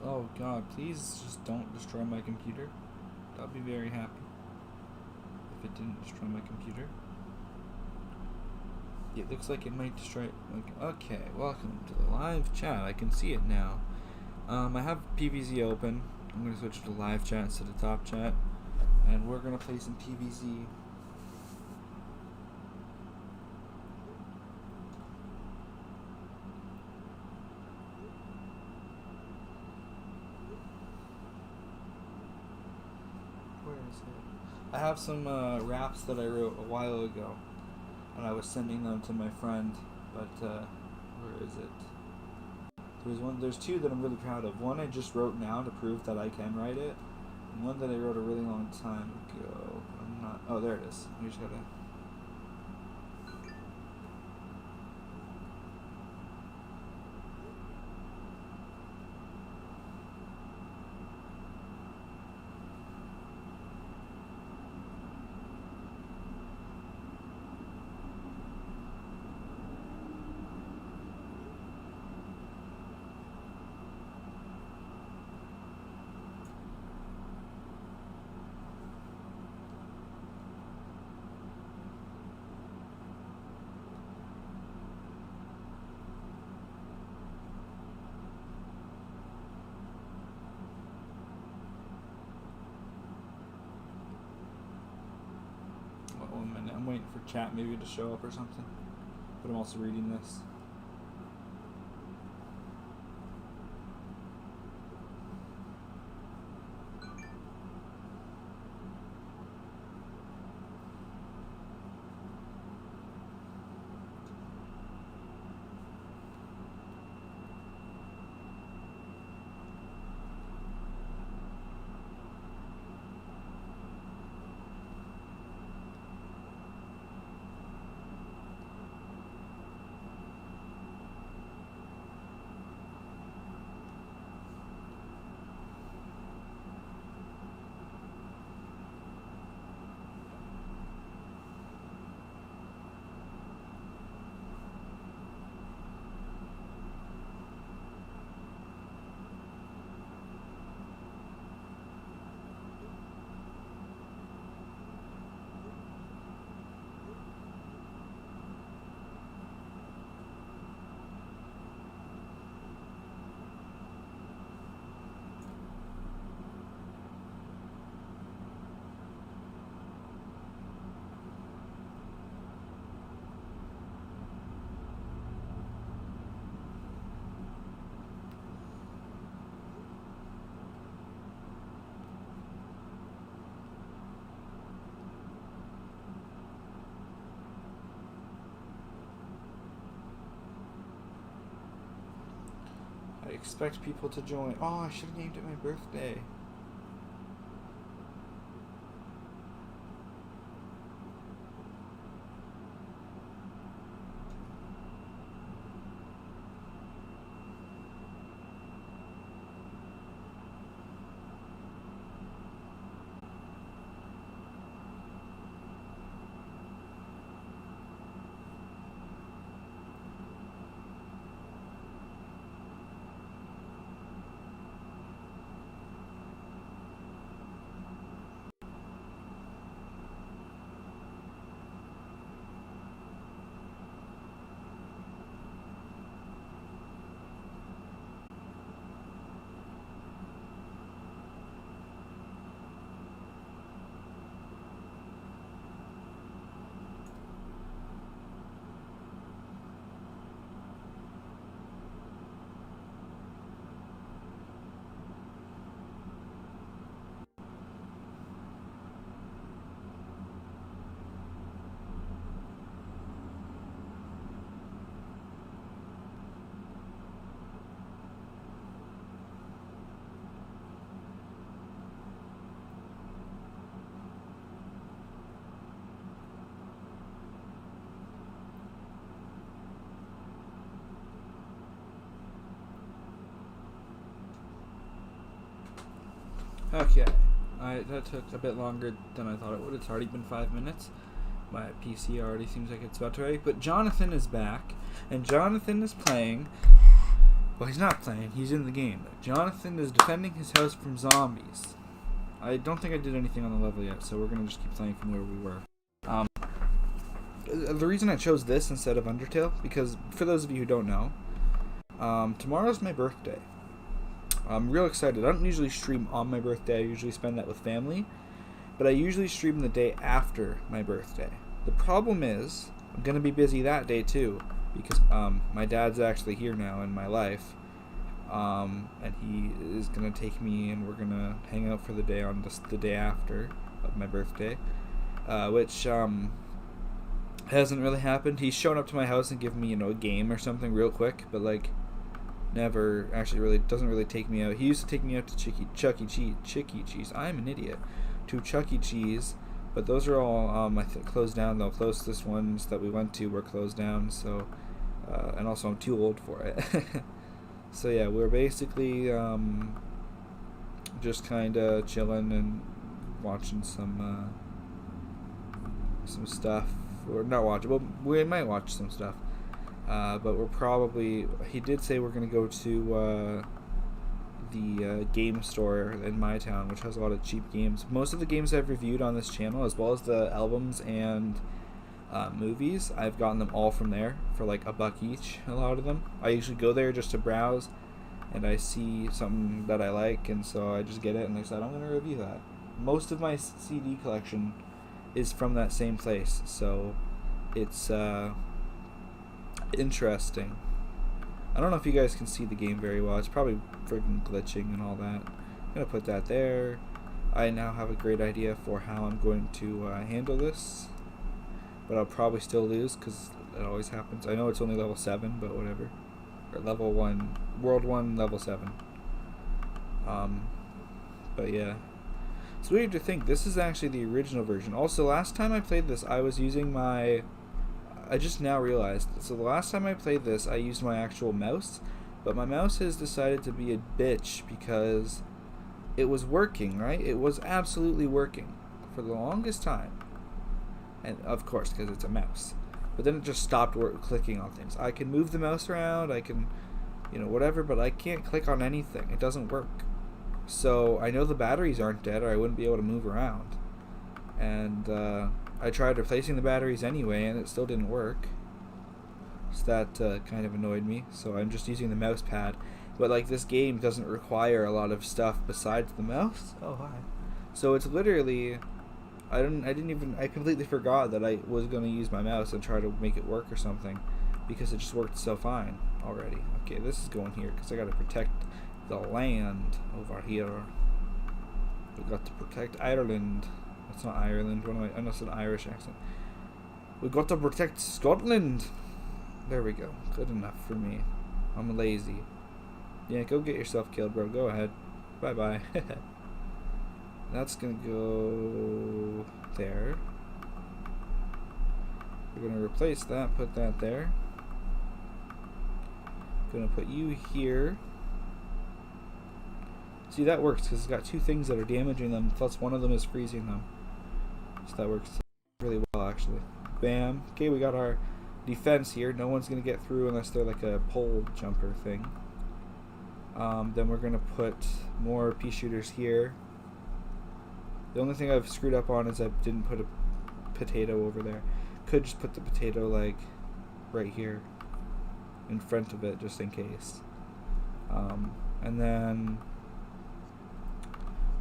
Oh God, please just don't destroy my computer. I'll be very happy if it didn't destroy my computer. It looks like it might destroy it. Okay, welcome to the live chat. I can see it now. I have PVZ open. I'm going to switch to live chat instead of top chat. And we're going to play some PVZ. Where is it? I have some raps that I wrote a while ago. And I was sending them to my friend. But, where is it? There's two that I'm really proud of. One I just wrote now to prove that I can write it, and one that I wrote a really long time ago. Oh, there it is. You just gotta. I'm waiting for chat maybe to show up or something, but I'm also reading this. I expect people to join. Oh, I should have named it my birthday. Okay. That took a bit longer than I thought it would. It's already been 5 minutes. My PC already seems like it's about to ready. But Jonathan is back, and Jonathan is playing Well, he's not playing. He's in the game. Jonathan is defending his house from zombies. I don't think I did anything on the level yet, so we're going to just keep playing from where we were. The reason I chose this instead of Undertale, because for those of you who don't know, tomorrow's my birthday. I'm real excited. I don't usually stream on my birthday. I usually spend that with family. But I usually stream the day after my birthday. The problem is, I'm going to be busy that day too, because my dad's actually here now in my life. And he is going to take me and we're going to hang out for the day on the day after of my birthday. Which hasn't really happened. He's shown up to my house and given me, a game or something real quick, but like never actually really doesn't really take me out. He used to take me out to Chuck E. Cheese. I'm an idiot. To Chuck E. Cheese, but those are all I think closed down. The closest ones that we went to were closed down. So, and also I'm too old for it. So yeah, we're basically just kind of chilling and watching some stuff. Or not watching. Well, we might watch some stuff. But we're probably. He did say we're gonna go to the game store in my town, which has a lot of cheap games. Most of the games I've reviewed on this channel, as well as the albums and movies, I've gotten them all from there for like $1 each. A lot of them. I usually go there just to browse, and I see something that I like, and so I just get it, and I said I'm gonna review that. Most of my CD collection is from that same place, so it's interesting. I don't know if you guys can see the game very well. It's probably freaking glitching and all that. I'm going to put that there. I now have a great idea for how I'm going to handle this. But I'll probably still lose because it always happens. I know it's only level 7, but whatever. Or level 1. World 1, level 7. But yeah. It's weird to think. This is actually the original version. Also, last time I played this, I was using my... I just now realized. So the last time I played this, I used my actual mouse, but my mouse has decided to be a bitch because it was working, right? It was absolutely working for the longest time. And of course, because it's a mouse. But then it just stopped clicking on things. I can move the mouse around, I can, whatever, but I can't click on anything. It doesn't work. So I know the batteries aren't dead, or I wouldn't be able to move around. And, I tried replacing the batteries anyway, and it still didn't work. So that kind of annoyed me. So I'm just using the mouse pad. But like this game doesn't require a lot of stuff besides the mouse. Oh hi. So it's literally, I completely forgot that I was going to use my mouse and try to make it work or something, because it just worked so fine already. Okay, this is going here because I got to protect the land over here. We got to protect Ireland. That's not Ireland. What am I? That's an Irish accent. We got to protect Scotland. There we go. Good enough for me. I'm lazy. Yeah, go get yourself killed, bro. Go ahead. Bye-bye. That's gonna go there. We're gonna replace that. Put that there. Gonna put you here. See, that works because it's got 2 things that are damaging them, plus one of them is freezing them. So that works really well, actually. Bam. Okay, we got our defense here. No one's going to get through unless they're like a pole jumper thing. Then we're going to put more pea shooters here. The only thing I've screwed up on is I didn't put a potato over there. Could just put the potato like right here in front of it just in case. And then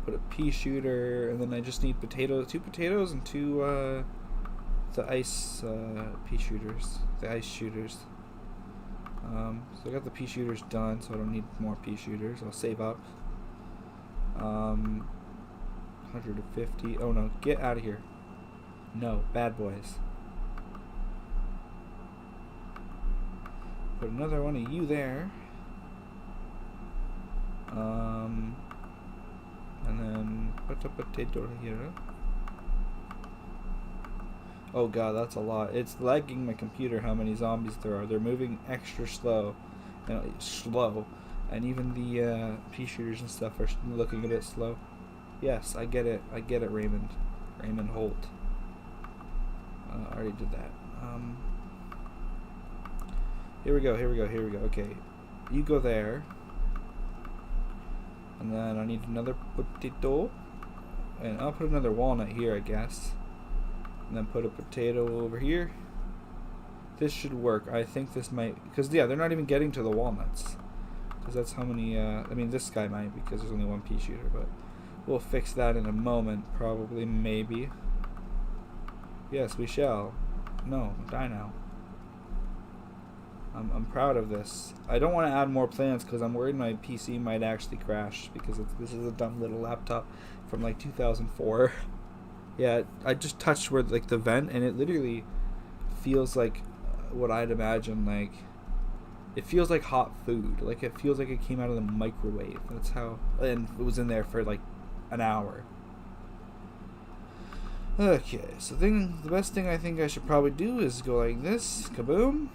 put a pea shooter, and then I just need 2 potatoes and 2 the ice pea shooters, the ice shooters. So I got the pea shooters done, so I don't need more pea shooters. I'll save up. 150. Oh no, get out of here. No, bad boys. Put another one of you there. And then put a potato here. Oh god, that's a lot. It's lagging my computer how many zombies there are. They're moving extra slow. And even the pea shooters and stuff are looking a bit slow. Yes, I get it. I get it, Raymond. Raymond Holt. I already did that. Here we go. Okay. you go there. And then I need another potato. And I'll put another walnut here, I guess. And then put a potato over here. This should work. I think this might... Because, yeah, they're not even getting to the walnuts. Because that's how many... I mean, this guy might, because there's only one pea shooter. But we'll fix that in a moment, probably, maybe. Yes, we shall. No, die now. I'm proud of this. I don't want to add more plants because I'm worried my PC might actually crash because this is a dumb little laptop from like 2004. Yeah, I just touched where like the vent and it literally feels like what I'd imagine, like it feels like hot food. Like it feels like it came out of the microwave. That's how, and it was in there for like an hour. Okay, so the best thing I think I should probably do is go like this, kaboom.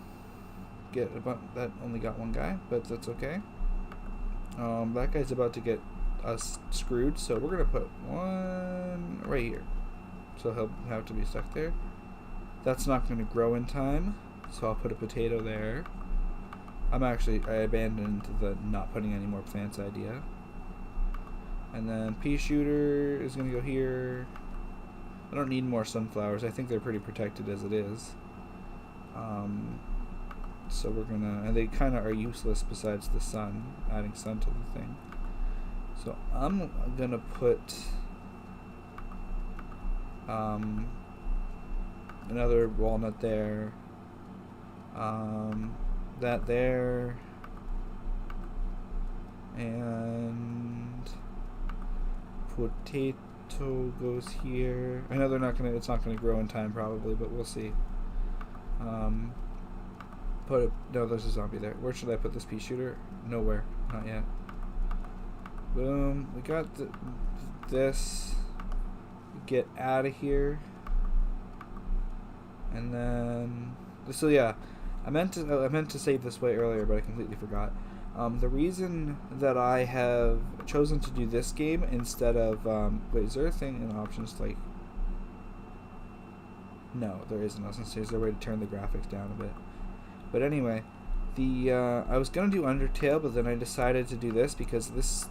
That only got one guy, but that's okay. That guy's about to get us screwed, so we're gonna put one right here. So he'll have to be stuck there. That's not gonna grow in time, so I'll put a potato there. I abandoned the not putting any more plants idea. And then pea shooter is gonna go here. I don't need more sunflowers. I think they're pretty protected as it is. So we're gonna, and they kind of are useless besides the sun, adding sun to the thing. So I'm gonna put another walnut there, that there, and potato goes here. I know it's not gonna grow in time probably, but we'll see. No, there's a zombie there. Where should I put this pea shooter? Nowhere. Not yet. Boom. We got this. Get out of here. And then... So yeah, I meant to save this way earlier, but I completely forgot. The reason that I have chosen to do this game instead of... wait, is there a thing in options like... No, there isn't. I was going to say, is there a way to turn the graphics down a bit? But anyway, I was gonna do Undertale, but then I decided to do this because this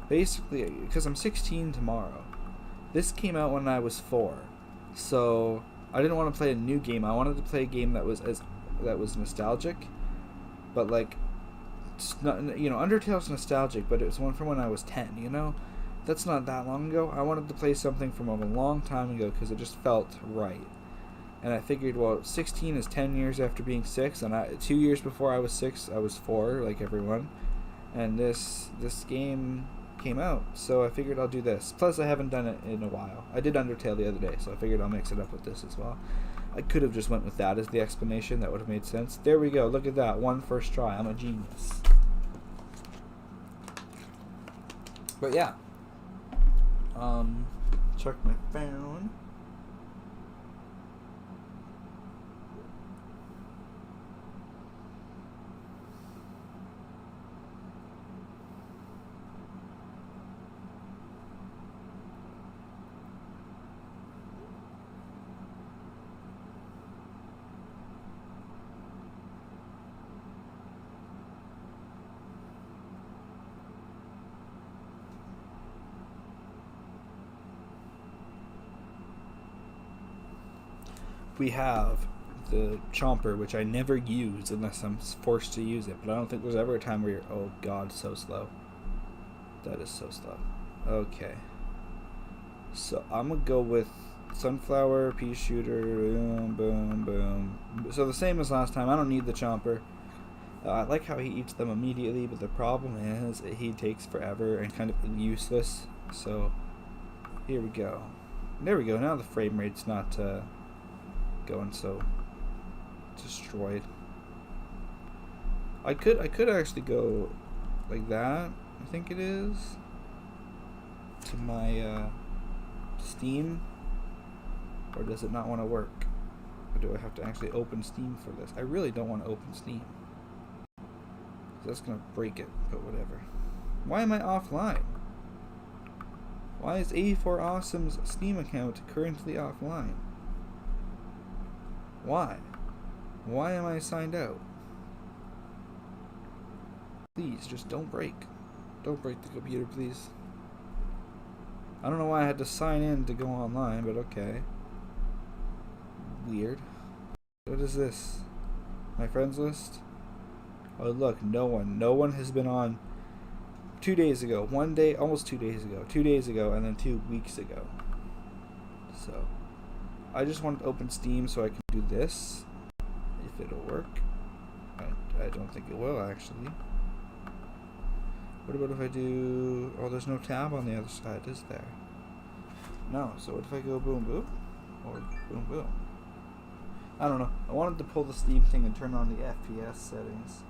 basically, because I'm 16 tomorrow. This came out when I was 4, so I didn't want to play a new game. I wanted to play a game that was nostalgic, but like, Undertale's nostalgic, but it was one from when I was 10. You know, that's not that long ago. I wanted to play something from a long time ago because it just felt right. And I figured, well, 16 is 10 years after being 6, and 2 years before I was 6, I was 4, like everyone. And this game came out, so I figured I'll do this. Plus, I haven't done it in a while. I did Undertale the other day, so I figured I'll mix it up with this as well. I could have just went with that as the explanation. That would have made sense. There we go. Look at that. One first try. I'm a genius. But yeah. Check my phone. We have the chomper, which I never use unless I'm forced to use it, but I don't think there's ever a time where you're, oh god, so slow. That is so slow. Okay. So I'm gonna go with sunflower, pea shooter, boom, boom, boom. So the same as last time. I don't need the chomper. I like how he eats them immediately, but the problem is he takes forever and kind of useless. So here we go. There we go. Now the frame rate's not going so destroyed. I could actually go like that. I think it is to my Steam, or does it not want to work? Or do I have to actually open Steam for this? I really don't want to open Steam. That's gonna break it, but whatever. Why am I offline? Why is 84 Awesome's Steam account currently offline? Why? Why am I signed out? Please, just don't break. Don't break the computer, please. I don't know why I had to sign in to go online, but okay. Weird. What is this? My friends list? Oh, look, no one has been on 2 days ago. 1 day, almost 2 days ago. 2 days ago, and then 2 weeks ago. So, I just wanted to open Steam so I can do this. If it'll work. I don't think it will, actually. What about if I do... Oh, there's no tab on the other side, is there? No, so what if I go boom boom? Or boom boom? I don't know. I wanted to pull the Steam thing and turn on the FPS settings.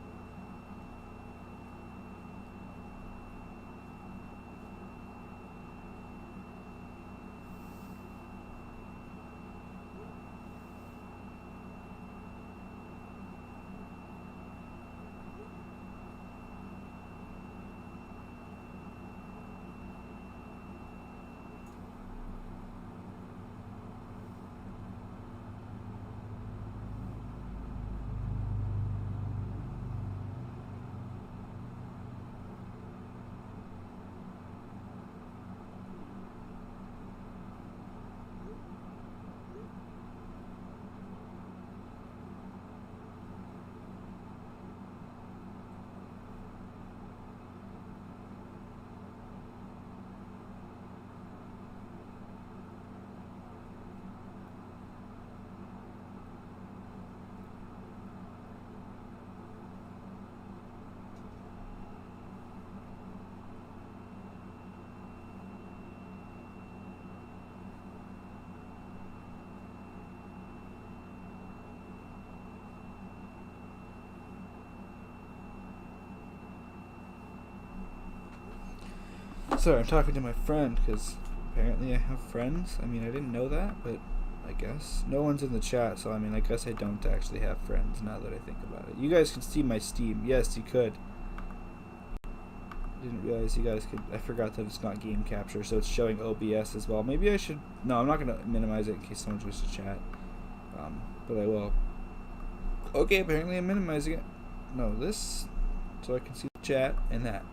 Sorry, I'm talking to my friend because apparently I have friends. I mean, I didn't know that, but I guess. No one's in the chat, so I mean, I guess I don't actually have friends now that I think about it. You guys can see my Steam. Yes, you could. Didn't realize you guys could. I forgot that it's not game capture, so it's showing OBS as well. Maybe I should. No, I'm not going to minimize it in case someone goes to chat. But I will. Okay, apparently I'm minimizing it. No, this. So I can see the chat and that.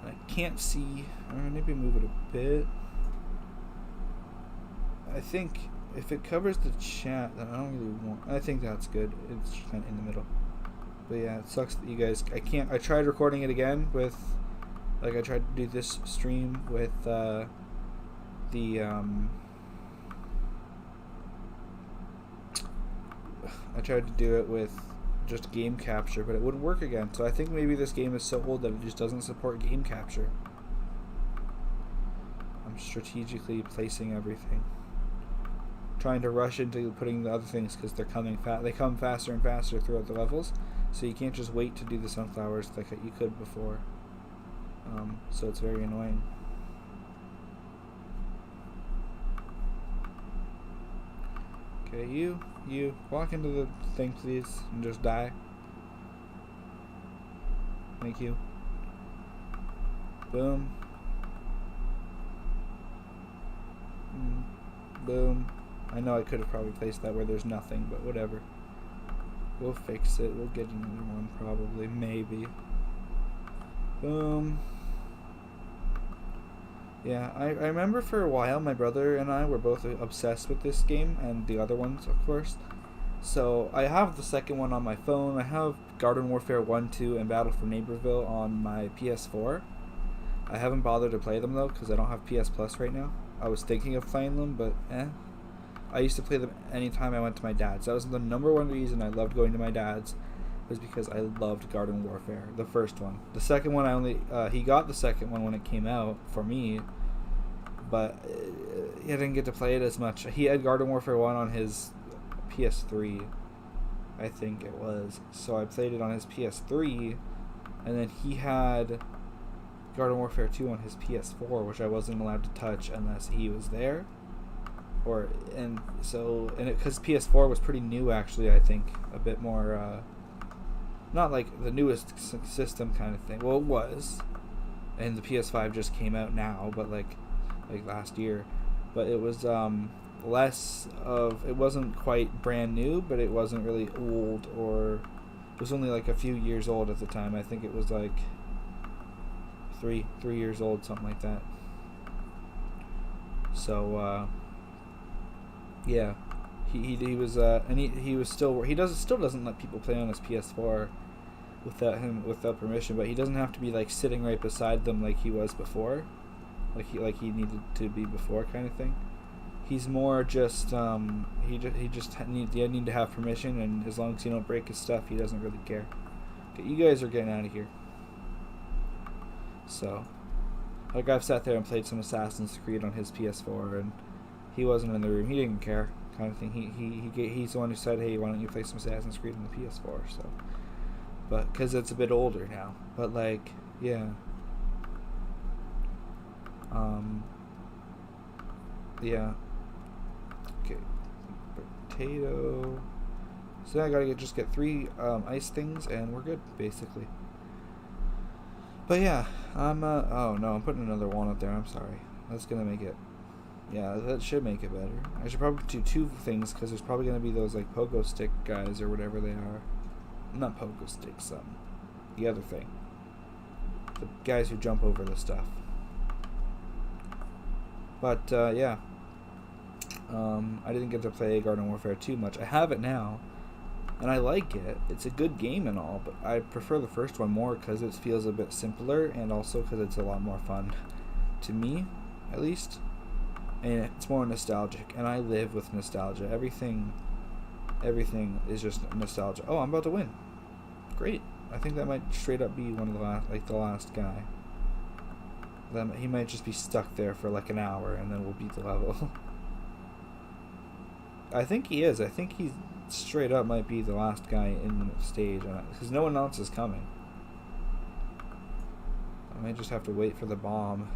I can't see. Maybe move it a bit. I think if it covers the chat, then I don't really want. I think that's good. It's kind of in the middle. But yeah, it sucks that you guys. I can't. I tried recording it again with. Like I tried to do this stream with I tried to do it with just game capture, but it wouldn't work again. So I think maybe this game is so old that it just doesn't support game capture. I'm strategically placing everything, trying to rush into putting the other things because they're coming they come faster and faster throughout the levels, so you can't just wait to do the sunflowers like you could before. So it's very annoying. Okay, you walk into the thing, please, and just die. Thank you. Boom. Boom. I know I could have probably placed that where there's nothing, but whatever. We'll fix it. We'll get another one probably, maybe. Boom. Yeah, I remember for a while my brother and I were both obsessed with this game, and the other ones, of course. So I have the second one on my phone. I have Garden Warfare 1, 2, and Battle for Neighborville on my PS4. I haven't bothered to play them though because I don't have PS Plus right now. I was thinking of playing them, but I used to play them anytime I went to my dad's. That was the #1 reason I loved going to my dad's, was because I loved Garden Warfare, the first one. The second one, I only he got the second one when it came out for me, but I didn't get to play it as much. He had Garden Warfare 1 on his PS3, I think it was, so I played it on his PS3, and then he had Garden Warfare 2 on his PS4, which I wasn't allowed to touch unless he was there. Because PS4 was pretty new, actually. I think a bit more, not like the newest system kind of thing. Well, it was, and the PS5 just came out now, but like last year. But it was less of. It wasn't quite brand new, but it wasn't really old, or was only like a few years old at the time. I think it was like 3 years old, something like that. So yeah, he was and he was still still doesn't let people play on his PS4 without permission, but he doesn't have to be like sitting right beside them like he was before, like he needed to be before, kind of thing. He's more just he just need to have permission, and as long as you don't break his stuff, he doesn't really care. Okay, you guys are getting out of here. So, like, I've sat there and played some Assassin's Creed on his PS4, and he wasn't in the room. He didn't care, kind of thing. He's the one who said, "Hey, why don't you play some Assassin's Creed on the PS4?" So, but because it's a bit older now. But like, yeah. Yeah. Okay. Potato. So I gotta just get 3 ice things, and we're good, basically. But yeah, oh no, I'm putting another walnut there. I'm sorry. That's gonna make it. Yeah, that should make it better. I should probably do 2 things, because there's probably gonna be those like pogo stick guys or whatever they are. Not pogo sticks. The other thing. The guys who jump over the stuff. But yeah. I didn't get to play Garden Warfare too much. I have it now, and I like it. It's a good game and all, but I prefer the first one more because it feels a bit simpler, and also because it's a lot more fun, to me, at least. And it's more nostalgic, and I live with nostalgia. Everything is just nostalgia. Oh, I'm about to win. Great. I think that might straight up be one of the last guy. He might just be stuck there for like an hour, and then we'll beat the level. I think he is. I think he straight up might be the last guy in the stage, because no one else is coming. I might just have to wait for the bomb.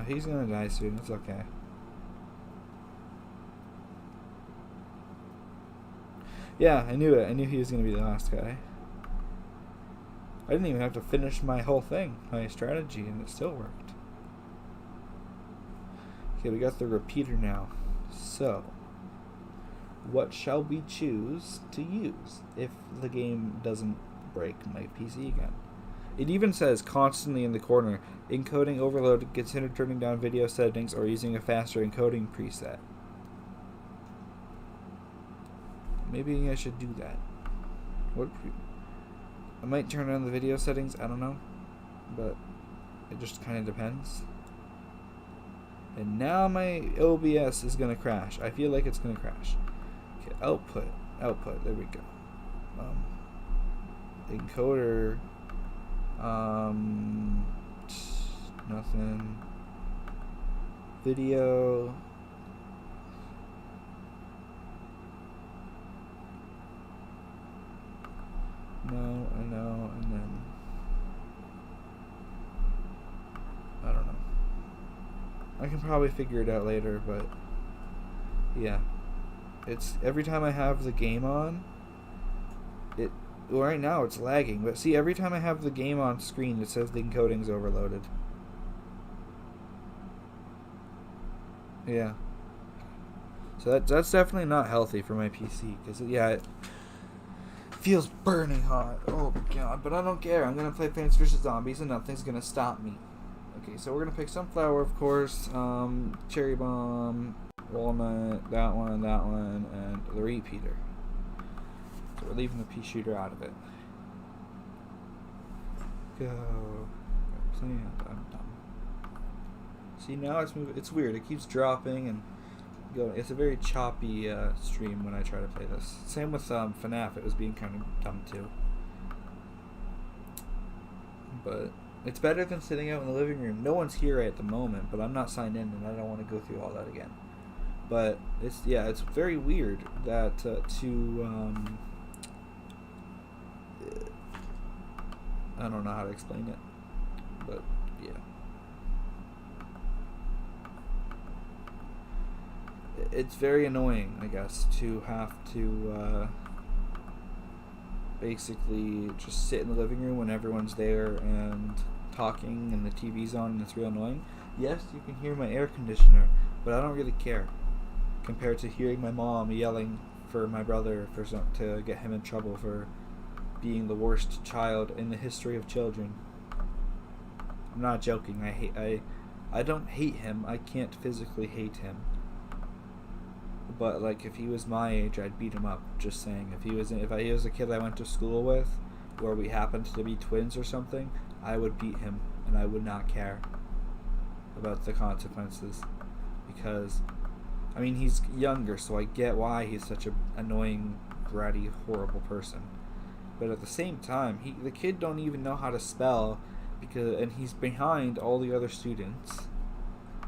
He's gonna die soon. It's okay. Yeah, I knew it. I knew he was gonna be the last guy. I didn't even have to finish my whole thing, my strategy, and it still worked. Okay, we got the repeater now. So, what shall we choose to use if the game doesn't break my PC again? It even says constantly in the corner, encoding overload, consider turning down video settings or using a faster encoding preset. Maybe I should do that. I might turn on the video settings, I don't know. But it just kind of depends. And now my OBS is going to crash. I feel like it's going to crash. Okay, output, there we go. Encoder, nothing. Video. No, and then I don't know. I can probably figure it out later, but yeah. It's every time I have the game on, right now it's lagging, but see, every time I have the game on screen, it says the encoding's overloaded. Yeah. So that's definitely not healthy for my PC, because yeah, it feels burning hot. Oh my god, but I don't care. I'm gonna play Plants vs. Zombies, and nothing's gonna stop me. Okay, so we're gonna pick sunflower, of course, cherry bomb, walnut, that one, and the repeater. So we're leaving the pea shooter out of it. Go. Plant. I'm done. See, now it's moving. It's weird. It keeps dropping and going. It's a very choppy stream when I try to play this. Same with FNAF. It was being kind of dumb too. But it's better than sitting out in the living room. No one's here at the moment, but I'm not signed in, and I don't want to go through all that again. But it's very weird that I don't know how to explain it, but yeah. It's very annoying, I guess, to have to basically just sit in the living room when everyone's there and talking and the TV's on, and it's real annoying. Yes, you can hear my air conditioner, but I don't really care compared to hearing my mom yelling for my brother to get him in trouble for being the worst child in the history of children. I'm not joking. I don't hate him. I can't physically hate him. But like, if he was my age, I'd beat him up. Just saying. If he was a kid I went to school with, where we happened to be twins or something, I would beat him, and I would not care about the consequences, because I mean, he's younger, so I get why he's such an annoying, bratty, horrible person. But at the same time, the kid don't even know how to spell, and he's behind all the other students.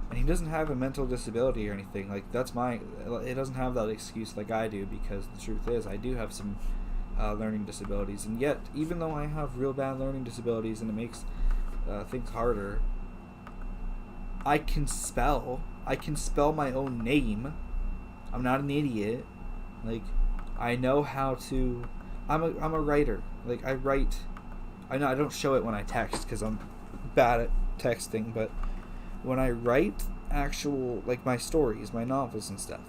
And he doesn't have a mental disability or anything. Like, it doesn't have that excuse like I do, because the truth is, I do have some learning disabilities. And yet, even though I have real bad learning disabilities and it makes things harder, I can spell. I can spell my own name. I'm not an idiot. Like, I know how to. I'm a writer. Like, I write. I know I don't show it when I text because I'm bad at texting, but when I write actual, like, my stories, my novels and stuff,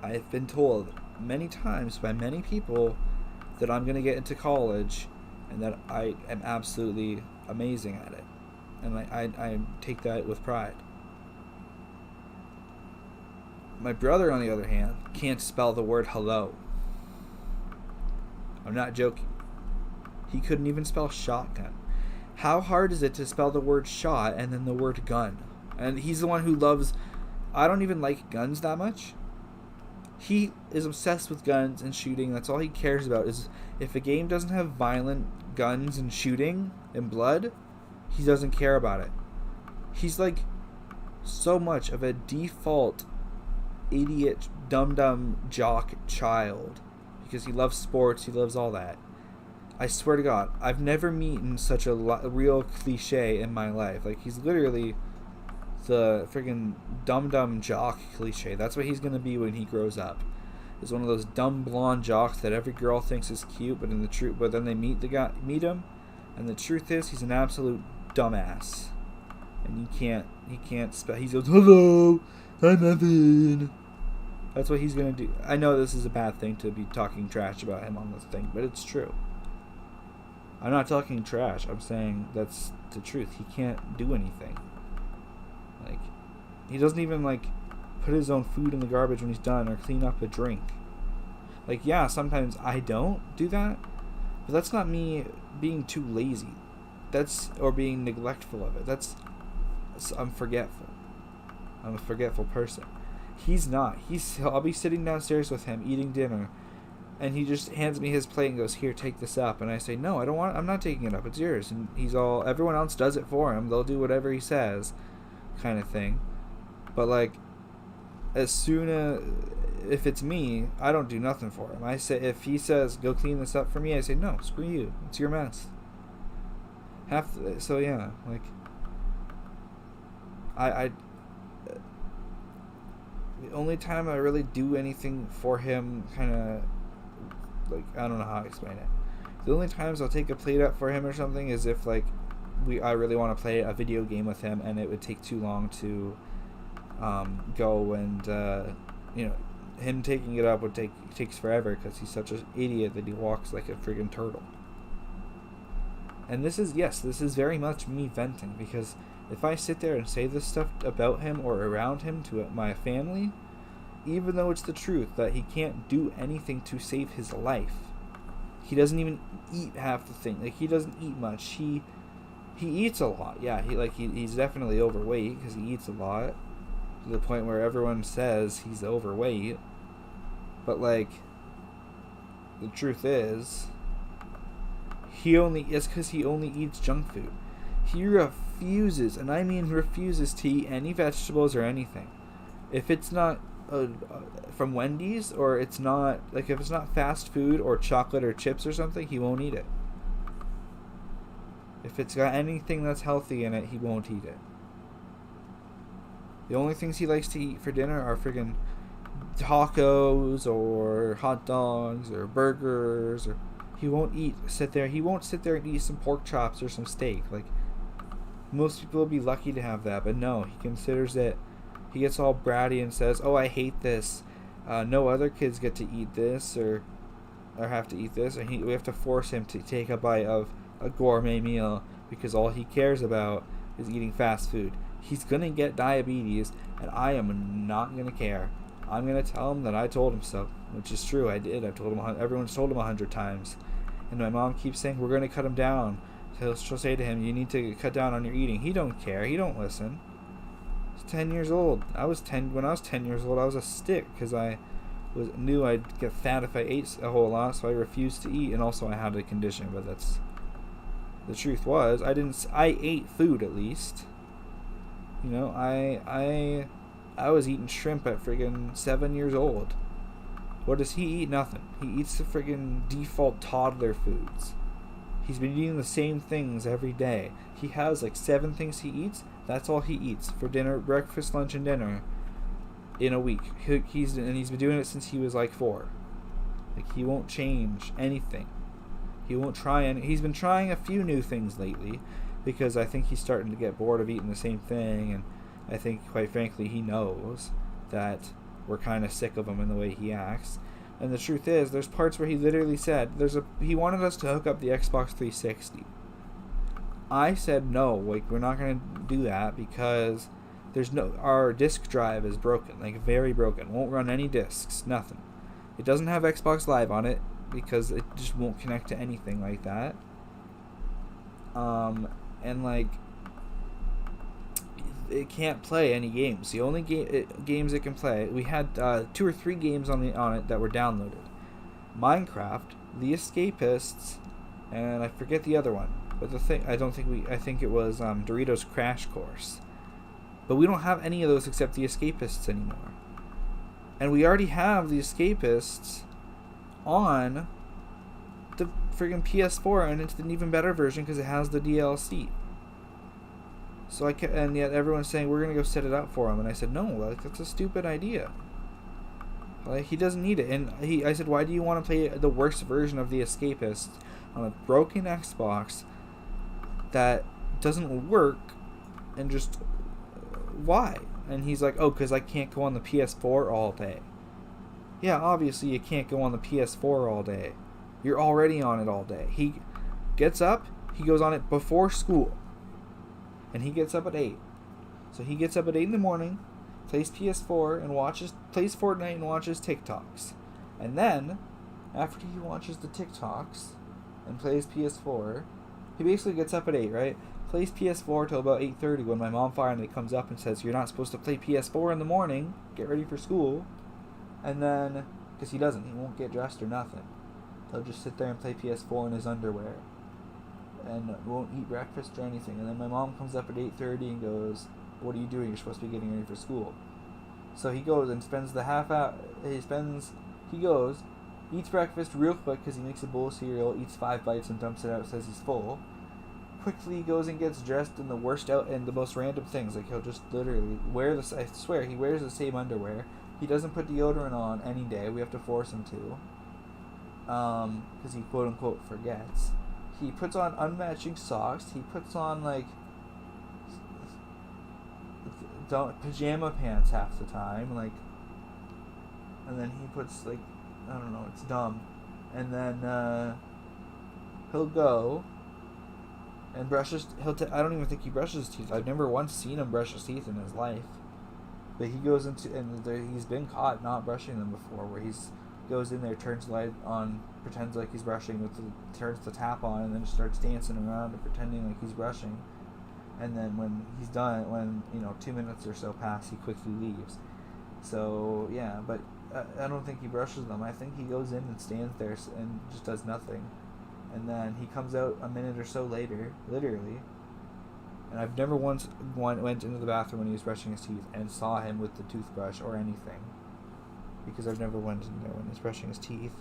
I've been told many times by many people that I'm going to get into college and that I am absolutely amazing at it. And I take that with pride. My brother, on the other hand, can't spell the word hello. I'm not joking. He couldn't even spell shotgun. How hard is it to spell the word shot and then the word gun? And he's the one who loves... I don't even like guns that much. He is obsessed with guns and shooting. That's all he cares about. Is if a game doesn't have violent guns and shooting and blood, he doesn't care about it. He's like so much of a default idiot, dumb jock child, because he loves sports, he loves all that. I swear to God, I've never meeting such a real cliche in my life. Like, he's literally the freaking dumb jock cliche. That's what he's gonna be when he grows up. Is one of those dumb blonde jocks that every girl thinks is cute, but then they meet him, and the truth is he's an absolute dumbass. And he can't spell. He goes, hello, I'm Evan. That's what he's gonna do. I know this is a bad thing to be talking trash about him on this thing, but it's true. I'm not talking trash. I'm saying that's the truth. He can't do anything. Like, he doesn't even, like, put his own food in the garbage when he's done or clean up a drink. Like, yeah, sometimes I don't do that, but that's not me being too lazy. Or being neglectful of it. I'm forgetful. I'm a forgetful person. He's not. I'll be sitting downstairs with him eating dinner, and he just hands me his plate and goes, here, take this up. And I say, no, I don't want. I'm not taking it up. It's yours. And everyone else does it for him. They'll do whatever he says, kind of thing. But like, if it's me, I don't do nothing for him. I say, if he says, go clean this up for me, I say, no, screw you. It's your mess. So yeah, like, the only time I really do anything for him, kind of, like, I don't know how to explain it. The only times I'll take a plate up for him or something is if, like, I really want to play a video game with him and it would take too long to go, and him taking it up takes forever because he's such an idiot that he walks like a friggin' turtle. And this is very much me venting, because if I sit there and say this stuff about him or around him to my family, even though it's the truth that he can't do anything to save his life, he doesn't even eat half the thing. Like, he doesn't eat much. He eats a lot. Yeah, he's definitely overweight because he eats a lot, to the point where everyone says he's overweight. But, like, the truth is, it's because he only eats junk food. He refuses, and I mean refuses, to eat any vegetables or anything. If it's not from Wendy's, or it's not, like, if it's not fast food or chocolate or chips or something, he won't eat it. If it's got anything that's healthy in it, he won't eat it. The only things he likes to eat for dinner are friggin' tacos or hot dogs or burgers, or he won't sit there and eat some pork chops or some steak. Like, most people will be lucky to have that, but no, he considers it. He gets all bratty and says, oh, I hate this. no other kids get to eat this or have to eat this, and we have to force him to take a bite of a gourmet meal because all he cares about is eating fast food. He's gonna get diabetes, and I am not gonna care. I'm gonna tell him that I told him so, which is true. I did. I've told him. Everyone's told him 100 times, and my mom keeps saying we're gonna cut him down. She'll say to him, "You need to cut down on your eating." He don't care. He don't listen. He's 10 years old. When I was 10 years old. I was a stick because I knew I'd get fat if I ate a whole lot, so I refused to eat, and also I had a condition. But that's the truth. Was I ate food at least. You know, I was eating shrimp at friggin' 7 years old. What does he eat? Nothing. He eats the friggin' default toddler foods. He's been eating the same things every day. He has like 7 things he eats. That's all he eats for dinner, breakfast, lunch, and dinner in a week. He's been doing it since he was like 4. Like, he won't change anything. He won't try any. He's been trying a few new things lately because I think he's starting to get bored of eating the same thing, and I think, quite frankly, he knows that we're kind of sick of him in the way he acts. And the truth is, there's parts where he literally said he wanted us to hook up the Xbox 360. I said no, like, we're not going to do that because our disk drive is broken, like very broken. Won't run any discs, nothing. It doesn't have Xbox Live on it because it just won't connect to anything like that. And like, it can't play any games. The only games it can play, we had 2 or 3 games on it that were downloaded: Minecraft, The Escapists, and I forget the other one. But I think it was Doritos Crash Course. But we don't have any of those except The Escapists anymore. And we already have The Escapists on the friggin' PS4, and it's an even better version because it has the DLC. So and yet everyone's saying we're gonna go set it up for him, and I said no, like, that's a stupid idea. Like, he doesn't need it. And I said, why do you want to play the worst version of The Escapist on a broken Xbox that doesn't work? And just why? And he's like, oh, because I can't go on the PS4 all day. Yeah, obviously you can't go on the PS4 all day. You're already on it all day. He gets up, he goes on it before school. And he gets up at 8. So he gets up at 8 in the morning, plays PS4 and plays Fortnite and watches TikToks. And then, after he watches the TikToks and plays PS4, he basically gets up at 8, right? Plays PS4 till about 8:30 when my mom finally comes up and says, you're not supposed to play PS4 in the morning, get ready for school. And then, because he won't get dressed or nothing. He'll just sit there and play PS4 in his underwear. And won't eat breakfast or anything. And then my mom comes up at 8:30 and goes, what are you doing? You're supposed to be getting ready for school. So he goes and spends the half hour. He goes, eats breakfast real quick because he makes a bowl of cereal, eats 5 bites and dumps it out, says he's full. Quickly goes and gets dressed in the worst and the most random things. Like, he'll just literally I swear, he wears the same underwear. He doesn't put deodorant on any day. We have to force him to. Because he quote unquote forgets. He puts on unmatching socks. He puts on, like, pajama pants half the time. Like, and then he puts, like, I don't know, it's dumb. And then he'll go and I don't even think he brushes his teeth. I've never once seen him brush his teeth in his life. But he goes he's been caught not brushing them before, where goes in there, turns the light on, pretends like he's brushing, turns the tap on, and then just starts dancing around and pretending like he's brushing. And then when he's done, 2 minutes or so pass, he quickly leaves. So yeah, but I don't think he brushes them. I think he goes in and stands there and just does nothing. And then he comes out a minute or so later, literally. And I've never once went into the bathroom when he was brushing his teeth and saw him with the toothbrush or anything. Because I've never went in there when he's brushing his teeth.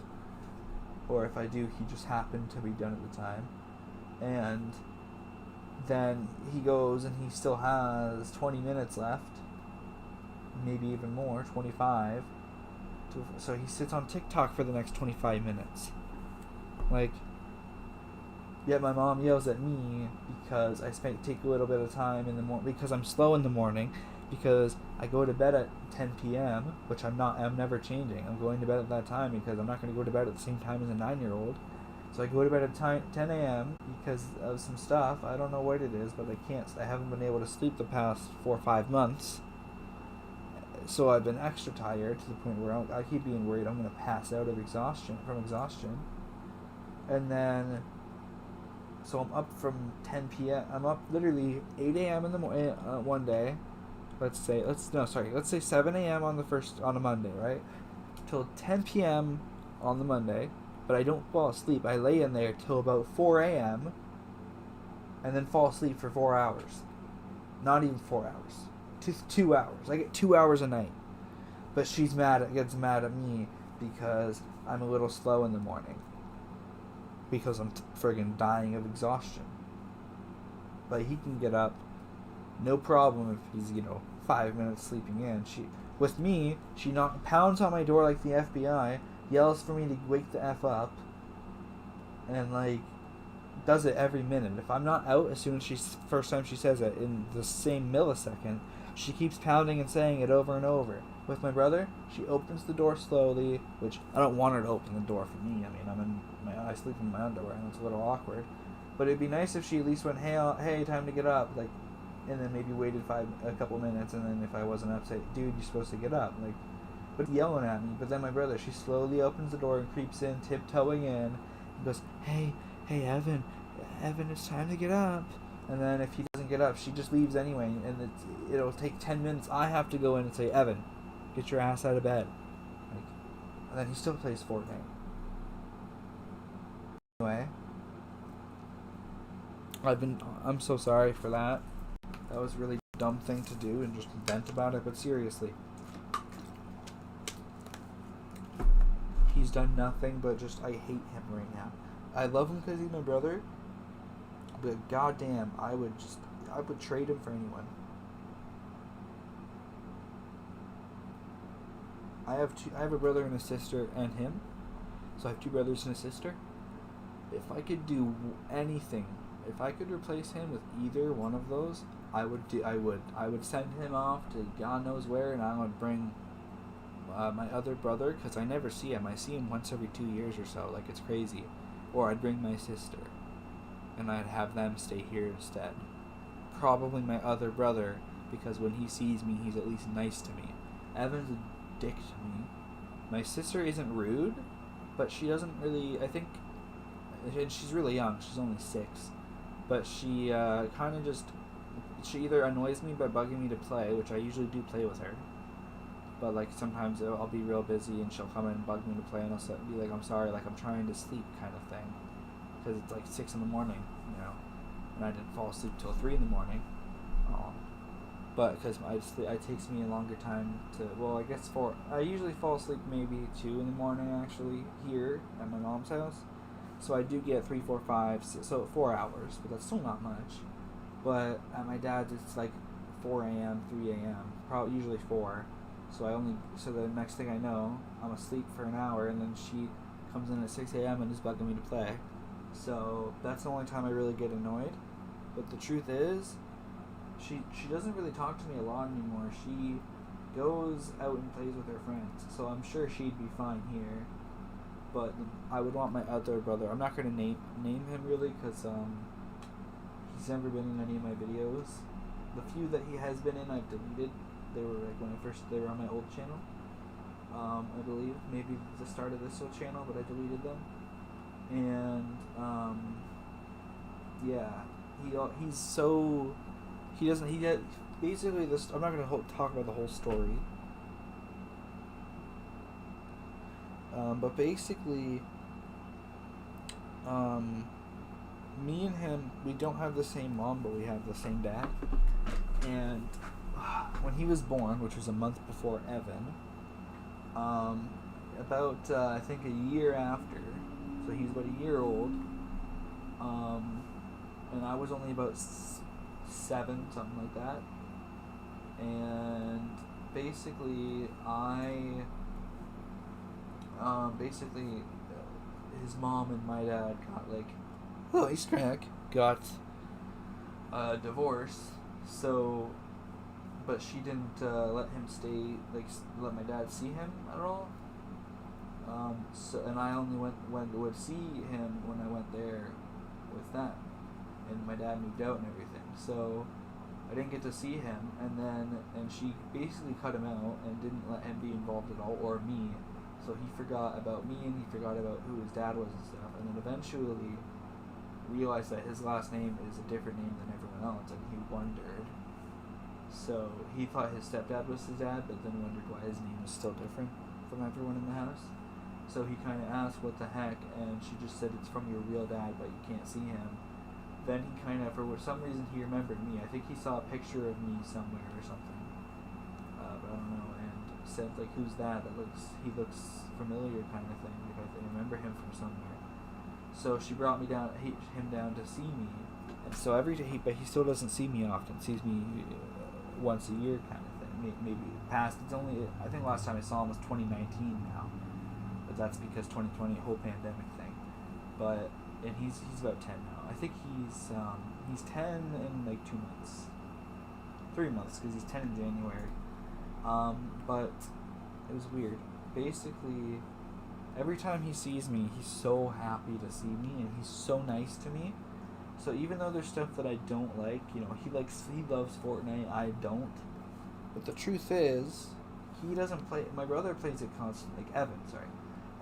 Or if I do, he just happened to be done at the time. And then he goes and he still has 20 minutes left. Maybe even more, 25. So he sits on TikTok for the next 25 minutes. Like, yet my mom yells at me because I take a little bit of time in the morning, because I'm slow in the morning, because I go to bed at 10 p.m., which I'm never changing. I'm going to bed at that time because I'm not going to go to bed at the same time as a 9-year-old. So I go to bed at 10 a.m. because of some stuff. I don't know what it is, but I haven't been able to sleep the past 4 or 5 months. So I've been extra tired to the point where I keep being worried I'm going to pass out of exhaustion. And then, so I'm up from 10 p.m. I'm up literally 8 a.m. in the morning one day. Let's say 7 a.m. on a Monday, right? Till 10 p.m. on the Monday, but I don't fall asleep. I lay in there till about 4 a.m. and then fall asleep for 4 hours. Not even 4 hours. 2 hours. I get 2 hours a night. But gets mad at me because I'm a little slow in the morning. Because I'm friggin' dying of exhaustion. But he can get up, no problem if he's 5 minutes sleeping in. She pounds on my door like the FBI, yells for me to wake the F up, and does it every minute. If I'm not out as soon as first time she says it in the same millisecond, she keeps pounding and saying it over and over. With my brother, she opens the door slowly, which I don't want her to open the door for me. I mean, I sleep in my underwear, and it's a little awkward. But it'd be nice if she at least went, hey, time to get up, and then maybe waited a couple minutes, and then if I wasn't up, say, dude, you're supposed to get up, but yelling at me. But then my brother, she slowly opens the door and creeps in, tiptoeing in, and goes, hey, Evan, it's time to get up. And then if he doesn't get up, she just leaves anyway, and it'll take 10 minutes. I have to go in and say, Evan, get your ass out of bed. And then he still plays Fortnite. Anyway, I'm so sorry for that. That was a really dumb thing to do and just vent about it, but seriously. He's done nothing but I hate him right now. I love him because he's my brother, but goddamn, I would trade him for anyone. I have a brother and a sister and him, so I have 2 brothers and a sister. If I could do anything, if I could replace him with either one of those, I would send him off to God knows where, and I would bring my other brother, because I never see him. I see him once every 2 years or so, it's crazy. Or I'd bring my sister, and I'd have them stay here instead. Probably my other brother, because when he sees me, he's at least nice to me. Evan's a dick to me. My sister isn't rude, but she doesn't really, I think, and she's really young, she's only 6, but she she either annoys me by bugging me to play, which I usually do play with her, but sometimes I'll be real busy and she'll come in and bug me to play, and I'll be like, I'm sorry, I'm trying to sleep kind of thing, because it's 6 in the morning, and I didn't fall asleep till 3 in the morning, but because it takes me a longer time I usually fall asleep maybe 2 in the morning actually here at my mom's house. So I do get 3, 4, 5, 6, so 4 hours, but that's still not much. But at my dad's, it's 4 a.m., 3 a.m., probably usually 4. So the next thing I know, I'm asleep for an hour, and then she comes in at 6 a.m. and is bugging me to play. So that's the only time I really get annoyed. But the truth is, she doesn't really talk to me a lot anymore. She goes out and plays with her friends, so I'm sure she'd be fine here. But I would want my other brother. I'm not going to name him really, because he's never been in any of my videos. The few that he has been in, I've deleted. They were they were on my old channel. I believe maybe the start of this old channel, but I deleted them. And basically this. I'm not going to talk about the whole story. But basically, me and him, we don't have the same mom, but we have the same dad. And when he was born, which was a month before Evan, I think a year after, so he's about a year old, and I was only about 7, something like that. And basically, his mom and my dad got divorced. So but she didn't let him stay, like let my dad see him at all. And I only would see him when I went there with them, and my dad moved out and everything. So I didn't get to see him, and she basically cut him out and didn't let him be involved at all, or me. So he forgot about me and he forgot about who his dad was and stuff. And then eventually realized that his last name is a different name than everyone else, and he wondered. So he thought his stepdad was his dad, but then wondered why his name was still different from everyone in the house. So he kind of asked what the heck, and she just said it's from your real dad, but you can't see him. Then he kind of, for some reason, he remembered me. I think he saw a picture of me somewhere or something, but I don't know. And said like, "Who's that? He looks familiar," kind of thing. Like I remember him from somewhere. So she brought him down to see me, and so every day, but he still doesn't see me often. Sees me once a year, kind of thing. Maybe past. It's only, I think last time I saw him was 2019 now. But that's because 2020, whole pandemic thing. And he's about 10 now. I think he's 10 in like 2 months, 3 months, because he's 10 in January. But it was weird. Basically, every time he sees me, he's so happy to see me, and he's so nice to me. So even though there's stuff that I don't like, he loves Fortnite, I don't. But the truth is, he doesn't play. My brother plays it constantly. Like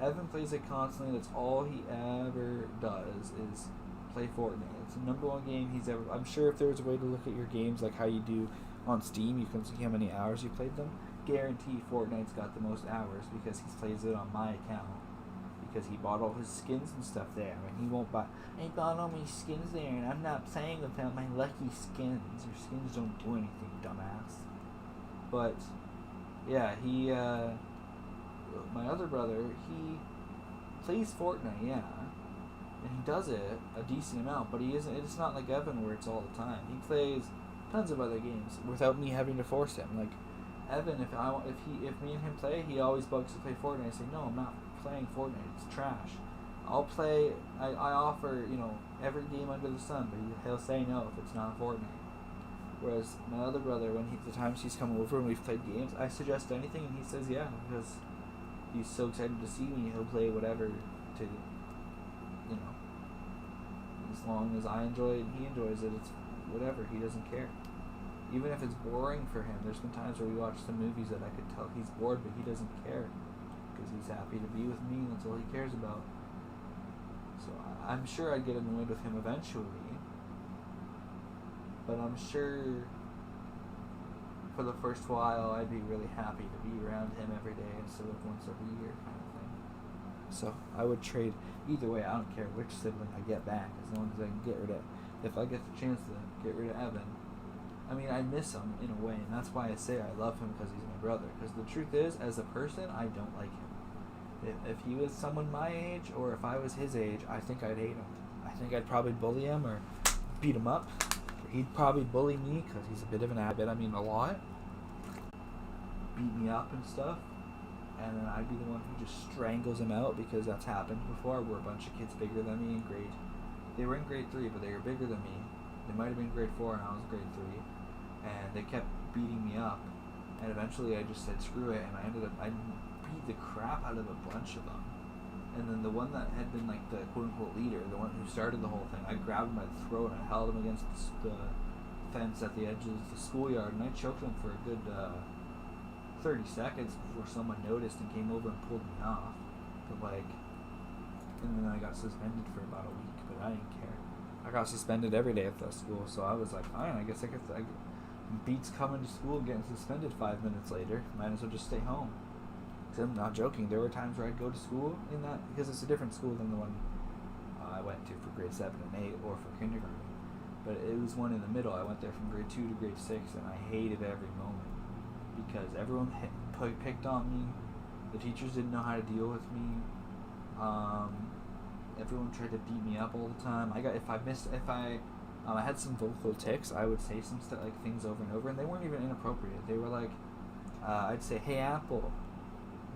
Evan plays it constantly. That's all he ever does is play Fortnite. It's the number one game he's ever. I'm sure if there was a way to look at your games like how you do on Steam, you can see how many hours you played them. Guarantee Fortnite's got the most hours because he plays it on my account. Because he bought all his skins and stuff there, and he won't buy. I bought all my skins there, and I'm not playing without my lucky skins. Your skins don't do anything, dumbass. But yeah, my other brother, he plays Fortnite, yeah, and he does it a decent amount, but he isn't. It's not like Evan where it's all the time. He plays tons of other games without me having to force him. Like Evan, if me and him play, he always bugs to play Fortnite. I say, no, I'm not playing Fortnite. It's trash. I'll play. I offer every game under the sun, but he'll say no if it's not Fortnite. Whereas my other brother, the times he's come over and we've played games, I suggest anything and he says yeah, because he's so excited to see me. He'll play whatever to, as long as I enjoy it and he enjoys it, it's whatever. He doesn't care. Even if it's boring for him, there's been times where we watch some movies that I could tell he's bored, but he doesn't care because he's happy to be with me and that's all he cares about. So I'm sure I'd get annoyed with him eventually. But I'm sure for the first while I'd be really happy to be around him every day instead of once every year kind of thing. So I would trade either way. I don't care which sibling I get back as long as I can get rid of. If I get the chance to get rid of Evan, I mean I miss him in a way, and that's why I say I love him because he's my brother. Because the truth is, as a person, I don't like him. If he was someone my age or if I was his age, I think I'd hate him. I think I'd probably bully him or beat him up. He'd probably bully me because he's a bit of an abbot. I mean, a lot. Beat me up and stuff. And then I'd be the one who just strangles him out because that's happened before. We're a bunch of kids bigger than me in grade. They were in grade 3, but they were bigger than me. They might have been grade 4 and I was grade 3. And they kept beating me up. And eventually I just said screw it. And I beat the crap out of a bunch of them. And then the one that had been like the quote-unquote leader, the one who started the whole thing, I grabbed him by the throat and I held him against the fence at the edge of the schoolyard, and I choked him for a good 30 seconds before someone noticed and came over and pulled me off. But and then I got suspended for about a week, but I didn't care. I got suspended every day at the school, so I was like, fine, I guess I get beats coming to school and getting suspended 5 minutes later. Might as well just stay home. I'm not joking. There were times where I'd go to school in that, because it's a different school than the one I went to for grade 7 and 8 or for kindergarten. But it was one in the middle. I went there from grade 2 to grade 6, and I hated every moment because everyone picked on me. The teachers didn't know how to deal with me. Everyone tried to beat me up all the time. I had some vocal tics. I would say some stuff, like things over and over, and they weren't even inappropriate. They were like, I'd say, "Hey, Apple,"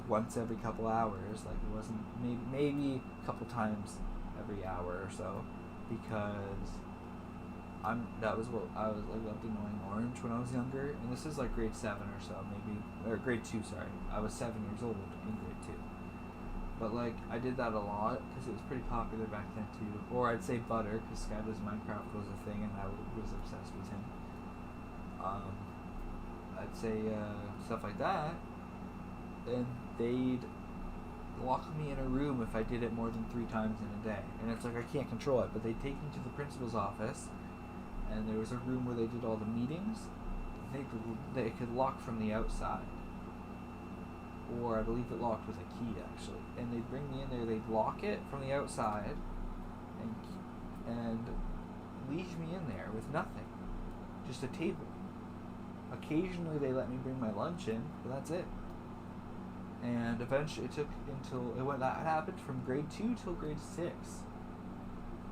once every couple hours. Like it wasn't maybe a couple times every hour or so, because that was what I was like, loved annoying orange when I was younger, and this is like grade 7 or so, maybe, or grade 2. Sorry, I was 7 years old in grade 2. But like I did that a lot because it was pretty popular back then too. Or I'd say Butter because Skylar's Minecraft was a thing, and I was obsessed with him. I'd say stuff like that, and they'd lock me in a room if I did it more than 3 times in a day. And it's like I can't control it, but they'd take me to the principal's office, and there was a room where they did all the meetings. They could lock from the outside, or I believe it locked with a key actually. And they'd bring me in there, they'd lock it from the outside, and leave me in there with nothing, just a table. Occasionally they let me bring my lunch in, but that's it. And eventually that happened from grade 2 till grade 6.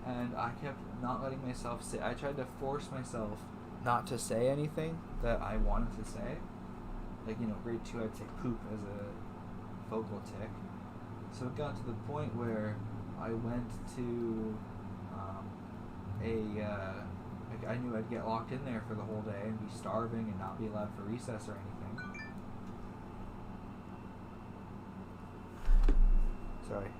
And I kept not letting myself say. I tried to force myself not to say anything that I wanted to say. Like, grade 2 I'd say poop as a vocal tick. So it got to the point where I went to I knew I'd get locked in there for the whole day and be starving and not be allowed for recess or anything. Sorry.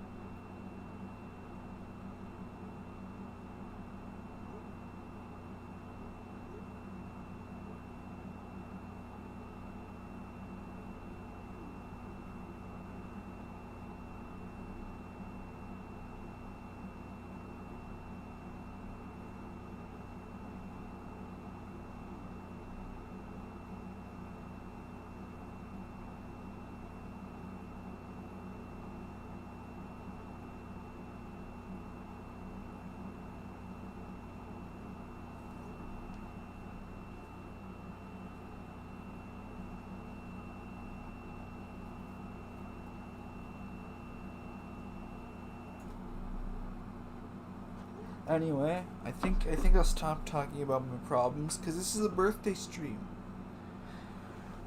Anyway, I think I'll stop talking about my problems because this is a birthday stream.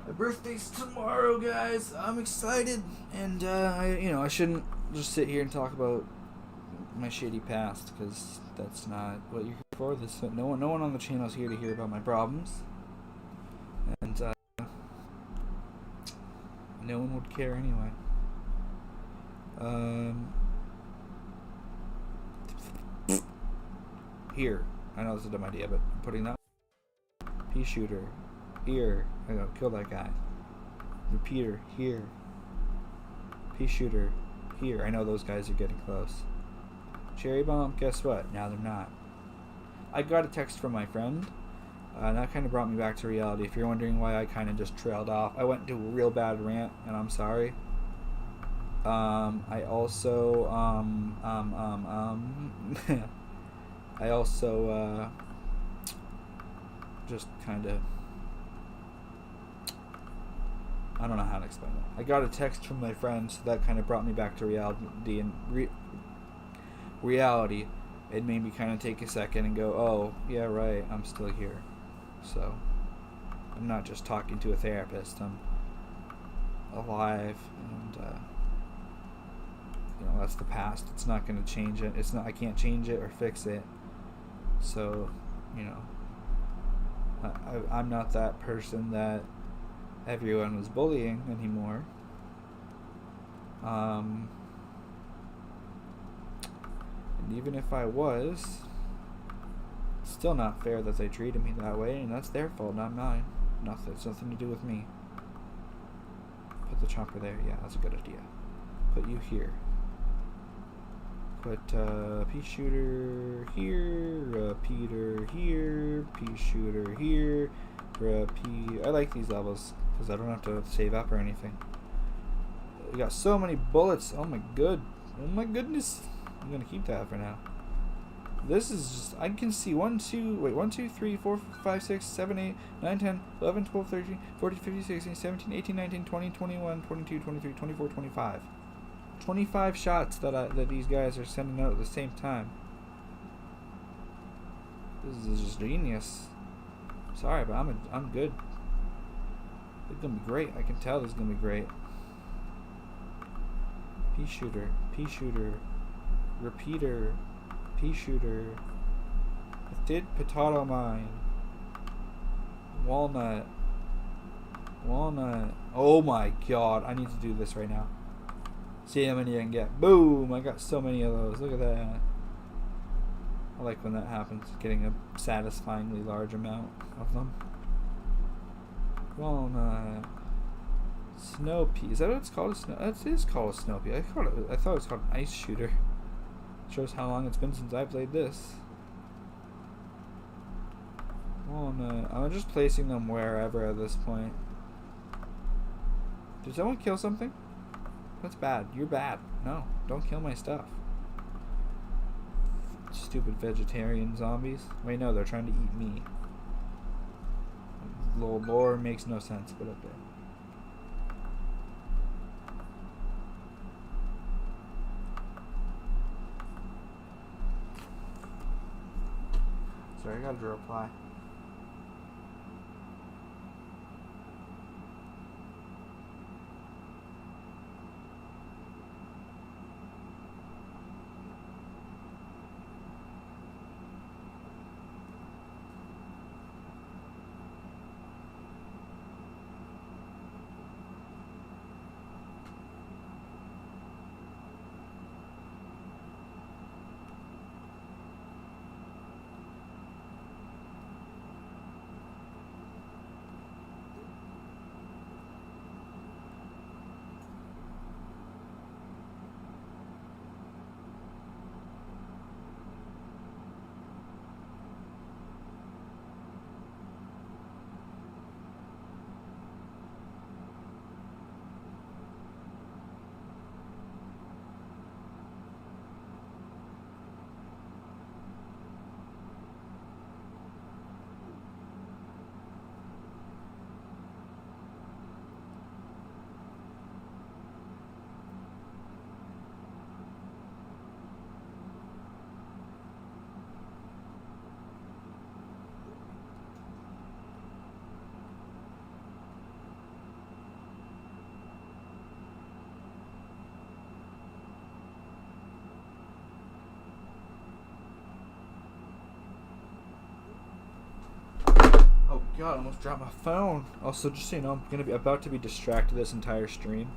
My birthday's tomorrow, guys. I'm excited, and I shouldn't just sit here and talk about my shitty past because that's not what you're here for. No one on the channel is here to hear about my problems, and no one would care anyway. Here, I know this is a dumb idea, but I'm putting that pea shooter here. I go kill that guy. Repeater here. Pea shooter here. I know those guys are getting close. Cherry bomb. Guess what? Now they're not. I got a text from my friend. And that kind of brought me back to reality. If you're wondering why I kind of just trailed off, I went into a real bad rant, and I'm sorry. I also I also just kind of, I don't know how to explain it. I got a text from my friend, so that kind of brought me back to reality, and reality. It made me kind of take a second and go, oh, yeah, right, I'm still here. So I'm not just talking to a therapist, I'm alive, and that's the past. It's not going to change it. I can't change it or fix it. So, I'm not that person that everyone was bullying anymore. And even if I was, it's still not fair that they treated me that way, and that's their fault, not mine. It's nothing to do with me. Put the chopper there. Yeah, that's a good idea. Put you here. Put pea shooter here, repeater here, pea shooter here, I like these levels because I don't have to save up or anything. We got so many bullets. Oh my goodness. I'm gonna keep that for now. This is just, I can see 1, 2, 3, 4, 5, 6, 7, 8, 9, 10, 11, 12, 13, 14, 15, 16, 17, 18, 19, 20, 21, 22, 23, 24, 25. 25 shots that these guys are sending out at the same time. This is just genius. Sorry, but I'm good. It's gonna be great. I can tell this is gonna be great. Pea shooter, repeater, pea shooter, I did potato mine. Walnut. Walnut. Oh my god, I need to do this right now. See how many I can get. Boom! I got so many of those. Look at that. I like when that happens, getting a satisfyingly large amount of them. Walnut. Snow pea. Is that what it's called? It is called a snow pea. I thought it was called an ice shooter. Shows how long it's been since I played this. Walnut. I'm just placing them wherever at this point. Did someone kill something? That's bad. You're bad. No, don't kill my stuff. Stupid vegetarian zombies. Wait, no, they're trying to eat me. The lore makes no sense, but okay. Sorry, I gotta reply. Oh god, I almost dropped my phone. Also, just so you know, I'm gonna be about to be distracted this entire stream.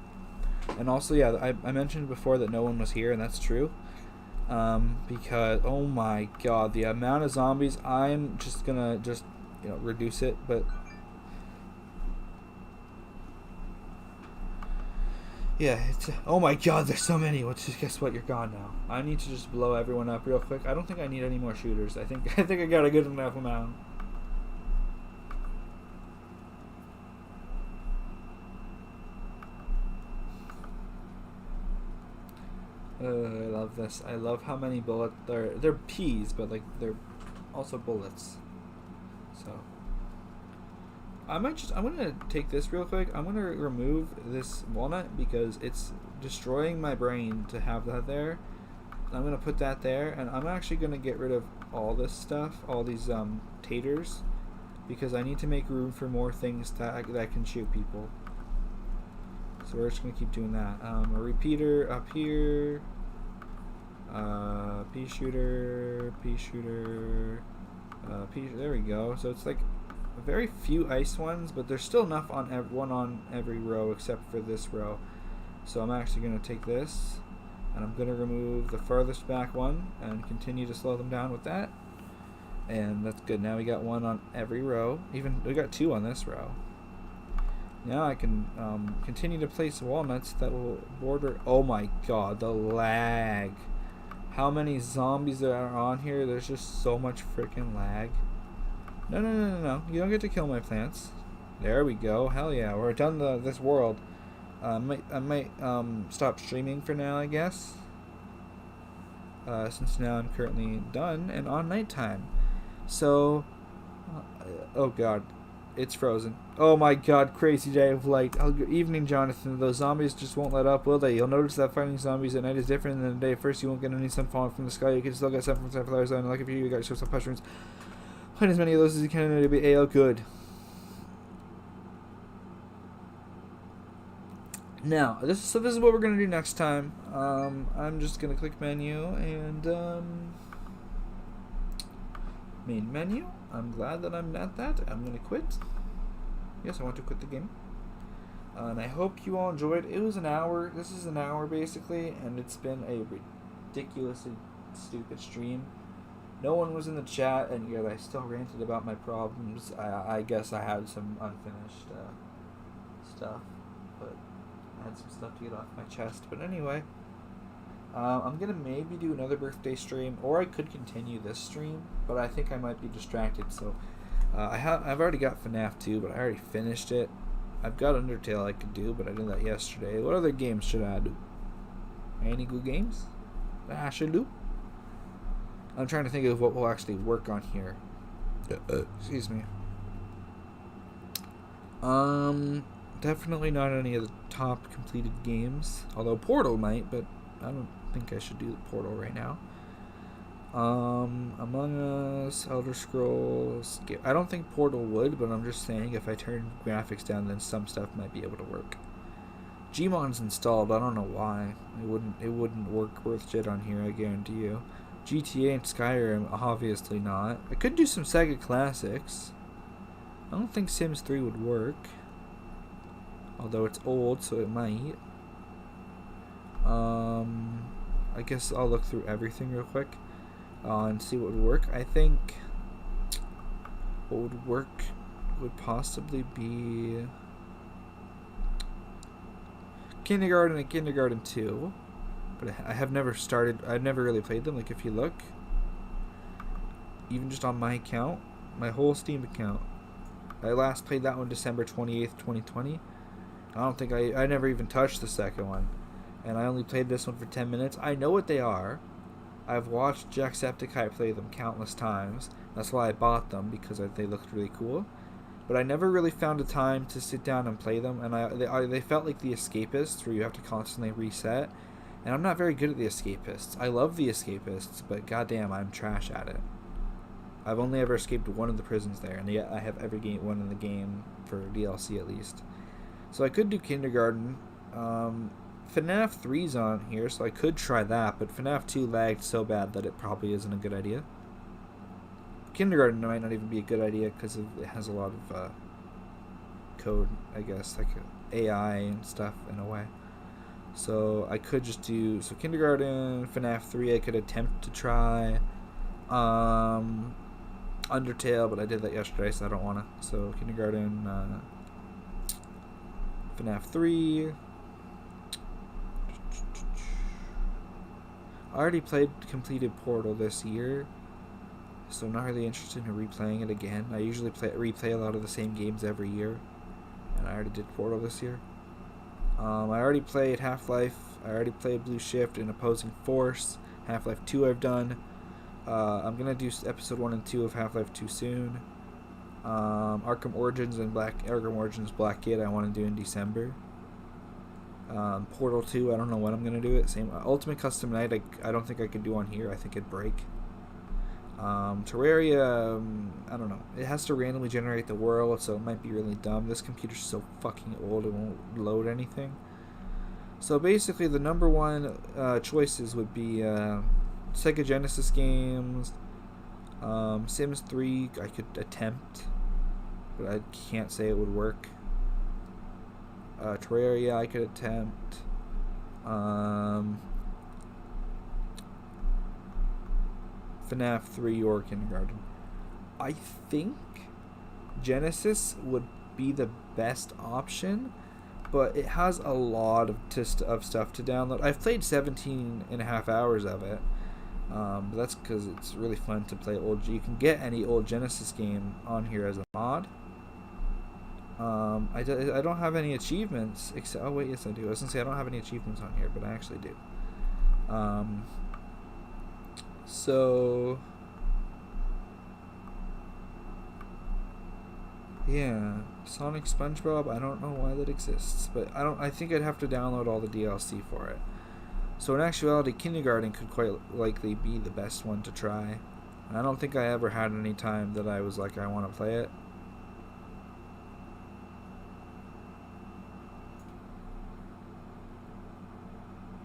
And also, yeah, I mentioned before that no one was here, and that's true. Because oh my god, the amount of zombies. I'm just gonna reduce it, but yeah, it's oh my god, there's so many. Well, just guess what? You're gone now. I need to just blow everyone up real quick. I don't think I need any more shooters. I think I got a good enough amount. I love this. I love how many bullets they're peas, but like they're also bullets. So I'm gonna take this real quick. I'm gonna remove this walnut because it's destroying my brain to have that there. I'm gonna put that there, and I'm actually gonna get rid of all this stuff, all these taters, because I need to make room for more things that can shoot people. So we're just gonna keep doing that. A repeater up here. Pea shooter. There we go. So it's like very few ice ones, but there's still enough on one on every row except for this row. So I'm actually gonna take this, and I'm gonna remove the farthest back one and continue to slow them down with that. And that's good. Now we got one on every row. Even we got two on this row. Now I can continue to place walnuts that will border. Oh my god, the lag. How many zombies there are on here? There's just so much freaking lag. No. You don't get to kill my plants. There we go. Hell yeah. We're done this world. I might stop streaming for now, I guess. Since now I'm currently done and on nighttime. So, oh god. It's frozen. Oh my god, crazy day of light. Good evening, Jonathan. Those zombies just won't let up, will they? You'll notice that fighting zombies at night is different than the day. First, you won't get any sun falling from the sky. You can still get sun from sunflowers. And lucky for you, you got yourself some mushrooms. Find as many of those as you can, and it'll be AL good. Now, this is what we're gonna do next time. I'm just gonna click menu and Main menu. I'm glad that I'm at that. I'm gonna quit. Yes, I want to quit the game. And I hope you all enjoyed. It was an hour. This is an hour basically, and it's been a ridiculously stupid stream. No one was in the chat, and yet I still ranted about my problems. I guess I had some unfinished stuff, but I had some stuff to get off my chest. But anyway, I'm gonna maybe do another birthday stream, or I could continue this stream, but I think I might be distracted. So I've already got FNAF 2, but I already finished it. I've got Undertale I could do, but I did that yesterday. What other games should I do? Any good games that I should do? I'm trying to think of what will actually work on here. Excuse me. Definitely not any of the top completed games. Although Portal might, but I don't think I should do Portal right now. Among Us, Elder Scrolls. I don't think Portal would, but I'm just saying if I turn graphics down, then some stuff might be able to work. Gmon's installed. I don't know why. It wouldn't work worth shit on here. I guarantee you. GTA and Skyrim, obviously not. I could do some Sega classics. I don't think Sims 3 would work, although it's old, so it might. I guess I'll look through everything real quick and see what would work. I think what would work would possibly be Kindergarten and Kindergarten 2, but I have never started. I've never really played them. Like if you look, even just on my account, my whole Steam account, I last played that one December 28th, 2020. I don't think I never even touched the second one, and I only played this one for 10 minutes. I know what they are. I've watched Jacksepticeye play them countless times. That's why I bought them, because they looked really cool. But I never really found a time to sit down and play them, and they felt like the Escapists, where you have to constantly reset. And I'm not very good at the Escapists. I love the Escapists, but goddamn, I'm trash at it. I've only ever escaped one of the prisons there, and yet I have every one in the game for DLC at least. So I could do Kindergarten. FNAF 3's on here, so I could try that, but FNAF 2 lagged so bad that it probably isn't a good idea. Kindergarten might not even be a good idea because it has a lot of code, I guess, like AI and stuff in a way. So I could just do Kindergarten, FNAF 3 I could attempt to try. Undertale, but I did that yesterday, so I don't want to. So Kindergarten, FNAF 3. I already completed Portal this year, so I'm not really interested in replaying it again. I usually replay a lot of the same games every year, and I already did Portal this year. I already played Half-Life. I already played Blue Shift and Opposing Force. Half-Life 2 I've done. I'm going to do episode 1 and 2 of Half-Life 2 soon. Arkham Origins Black Gate I want to do in December. Portal 2, I don't know when I'm going to do it. Same. Ultimate Custom Night, I don't think I could do on here. I think it'd break. Terraria, I don't know. It has to randomly generate the world, so it might be really dumb. This computer's so fucking old, it won't load anything. So basically, the number one choices would be Sega Genesis games, Sims 3, I could attempt, but I can't say it would work. Terraria, I could attempt. FNAF 3 or Kindergarten. I think Genesis would be the best option, but it has a lot of stuff to download. I've played 17.5 hours of it, but that's because it's really fun to play old. You can get any old Genesis game on here as a mod. I don't have any achievements, except, oh wait, yes I do. I was going to say I don't have any achievements on here, but I actually do. So yeah, Sonic SpongeBob, I don't know why that exists, but I think I'd have to download all the DLC for it. So in actuality, Kindergarten could quite likely be the best one to try. I don't think I ever had any time that I was like, I want to play it.